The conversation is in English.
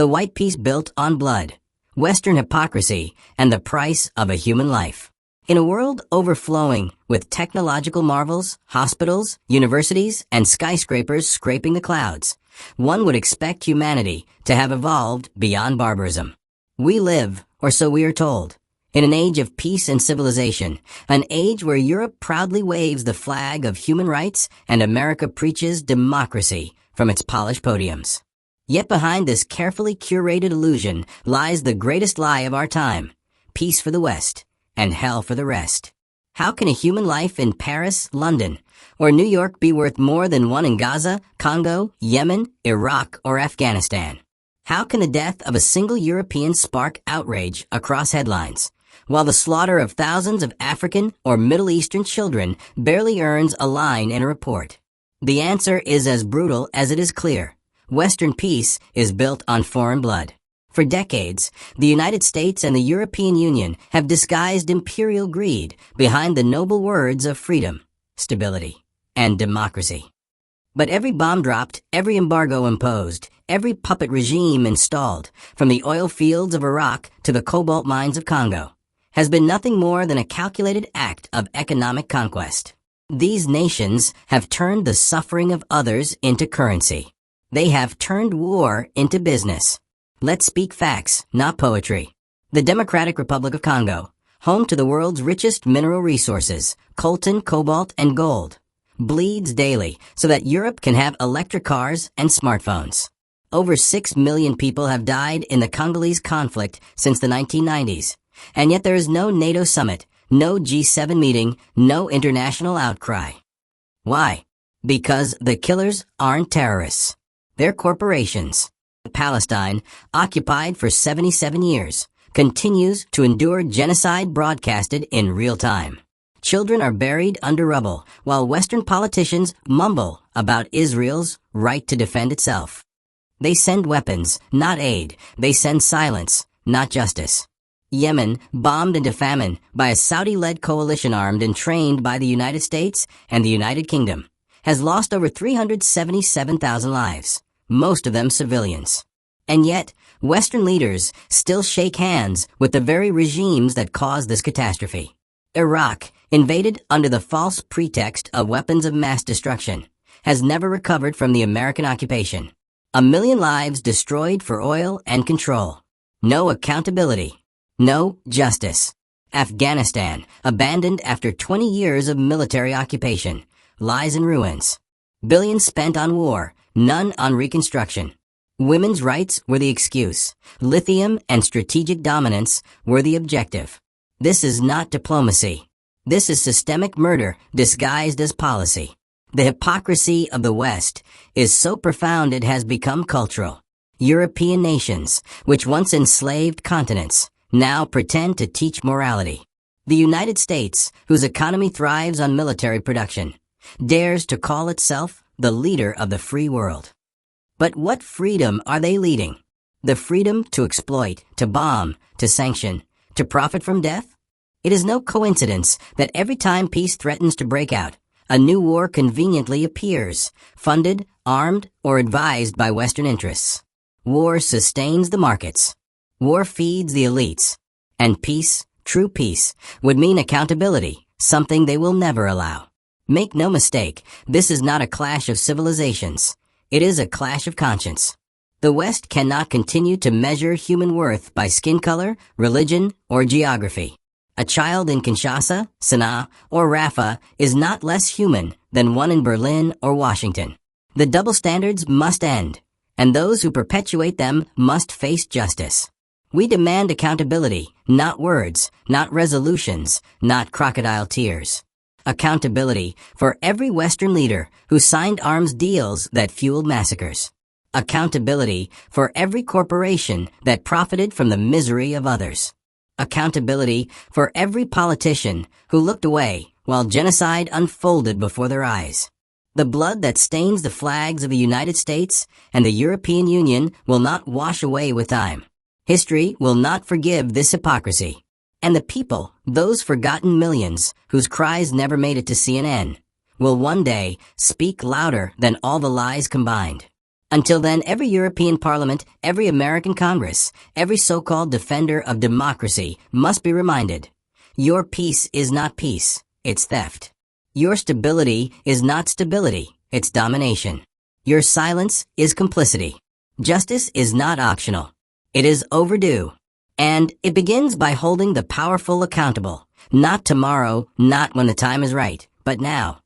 The white peace built on blood, Western hypocrisy, and the price of a human life. In a world overflowing with technological marvels, hospitals, universities, and skyscrapers scraping the clouds, one would expect humanity to have evolved beyond barbarism. We live, or so we are told, in an age of peace and civilization, an age where Europe proudly waves the flag of human rights and America preaches democracy from its polished podiums. Yet behind this carefully curated illusion lies the greatest lie of our time: peace for the West and hell for the rest. How can a human life in Paris, London, or New York be worth more than one in Gaza, Congo, Yemen, Iraq, or Afghanistan? How can the death of a single European spark outrage across headlines, while the slaughter of thousands of African or Middle Eastern children barely earns a line in a report? The answer is as brutal as it is clear. Western peace is built on foreign blood. For decades, the United States and the European Union have disguised imperial greed behind the noble words of freedom, stability, and democracy. But every bomb dropped, every embargo imposed, every puppet regime installed, from the oil fields of Iraq to the cobalt mines of Congo, has been nothing more than a calculated act of economic conquest. These nations have turned the suffering of others into currency. They have turned war into business. Let's speak facts, not poetry. The Democratic Republic of Congo, home to the world's richest mineral resources, coltan, cobalt, and gold, bleeds daily so that Europe can have electric cars and smartphones. Over 6 million people have died in the Congolese conflict since the 1990s, and yet there is no NATO summit, no G7 meeting, no international outcry. Why? Because the killers aren't terrorists. They're corporations. Palestine, occupied for 77 years, continues to endure genocide broadcasted in real time. Children are buried under rubble, while Western politicians mumble about Israel's right to defend itself. They send weapons, not aid. They send silence, not justice. Yemen, bombed into famine by a Saudi-led coalition armed and trained by the United States and the United Kingdom, has lost over 377,000 lives, most of them civilians. And yet, Western leaders still shake hands with the very regimes that caused this catastrophe. Iraq, invaded under the false pretext of weapons of mass destruction, has never recovered from the American occupation. 1 million lives destroyed for oil and control. No accountability. No justice. Afghanistan, abandoned after 20 years of military occupation, lies in ruins. Billions spent on war, none on reconstruction. Women's rights were the excuse. Lithium and strategic dominance were the objective. This is not diplomacy. This is systemic murder disguised as policy. The hypocrisy of the West is so profound it has become cultural. European nations, which once enslaved continents, now pretend to teach morality. The United States, whose economy thrives on military production, dares to call itself the leader of the free world. But what freedom are they leading? The freedom to exploit, to bomb, to sanction, to profit from death? It is no coincidence that every time peace threatens to break out, a new war conveniently appears, funded, armed, or advised by Western interests. War sustains the markets. War feeds the elites. And peace, true peace, would mean accountability, something they will never allow. Make no mistake, this is not a clash of civilizations. It is a clash of conscience. The West cannot continue to measure human worth by skin color, religion, or geography. A child in Kinshasa, Sana'a, or Rafah is not less human than one in Berlin or Washington. The double standards must end, and those who perpetuate them must face justice. We demand accountability, not words, not resolutions, not crocodile tears. Accountability for every Western leader who signed arms deals that fueled massacres. Accountability for every corporation that profited from the misery of others. Accountability for every politician who looked away while genocide unfolded before their eyes. The blood that stains the flags of the United States and the European Union will not wash away with time. History will not forgive this hypocrisy. And the people, those forgotten millions whose cries never made it to CNN, will one day speak louder than all the lies combined. Until then, every European Parliament, every American Congress, every so-called defender of democracy must be reminded, your peace is not peace, it's theft. Your stability is not stability, it's domination. Your silence is complicity. Justice is not optional. It is overdue. And it begins by holding the powerful accountable. Not tomorrow, not when the time is right, but now.